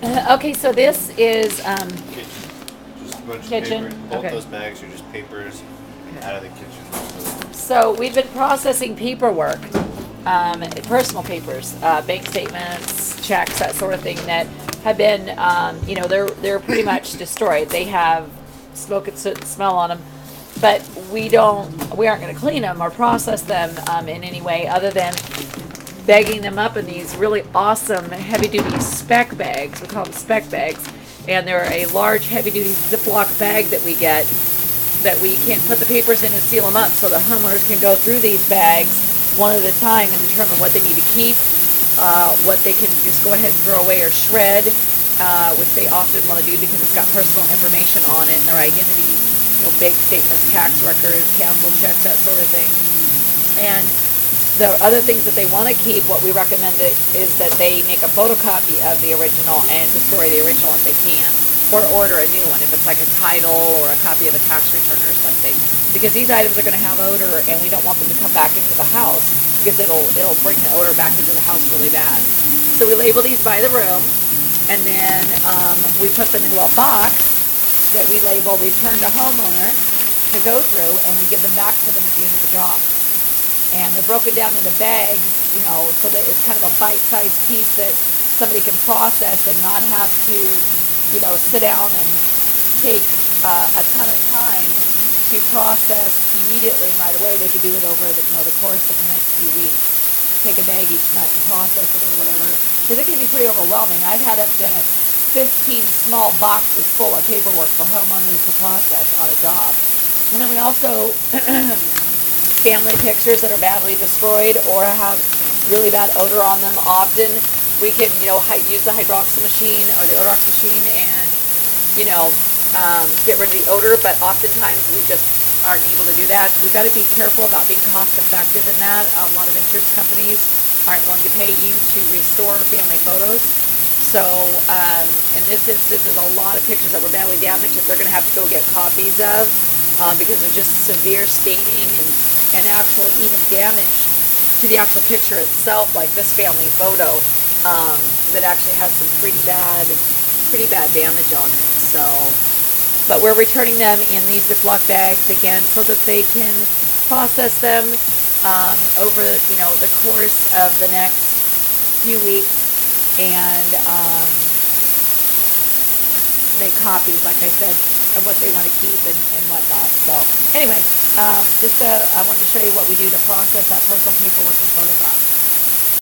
Okay, so this is Kitchen. Just a bunch kitchen. of paper. Both Okay. those bags are just papers out of the kitchen. So we've been processing paperwork, personal papers, bank statements, checks, that sort of thing that have been, they're pretty much destroyed. They have smoke and soot and smell on them, but we aren't going to clean them or process them in any way other than bagging them up in these really awesome heavy-duty spec bags. We call them spec bags, and they're a large heavy-duty Ziploc bag that we get that we can put the papers in and seal them up so the homeowners can go through these bags one at a time and determine what they need to keep, what they can just go ahead and throw away or shred, which they often want to do because it's got personal information on it and their identity, bank statements, tax records, cancel checks, that sort of thing. And the other things that they want to keep, what we recommend is that they make a photocopy of the original and destroy the original if they can, or order a new one if it's like a title or a copy of a tax return or something, because these items are going to have odor and we don't want them to come back into the house because it'll bring the odor back into the house really bad. So we label these by the room, and then we put them into a box that we label return to homeowner to go through, and we give them back to them at the end of the job. And they're broken down into bags, so that it's kind of a bite-sized piece that somebody can process and not have to, sit down and take a ton of time to process immediately and right away. They could do it over the course of the next few weeks. Take a bag each night and process it or whatever. Because it can be pretty overwhelming. I've had up to 15 small boxes full of paperwork for homeowners to process on a job. And then we also family pictures that are badly destroyed or have really bad odor on them. Often we can, use the hydroxyl machine or the Odorox machine and, get rid of the odor, but oftentimes we just aren't able to do that. So we've got to be careful about being cost effective in that. A lot of insurance companies aren't going to pay you to restore family photos. So in this instance, there's a lot of pictures that were badly damaged that they're going to have to go get copies of because there's just severe staining and actually even damage to the actual picture itself, like this family photo that actually has some pretty bad damage on it. So, but we're returning them in these Ziploc bags again so that they can process them over the course of the next few weeks and make copies, like I said, of what they want to keep and whatnot. So anyway, I wanted to show you what we do to process that personal paperwork and photographs.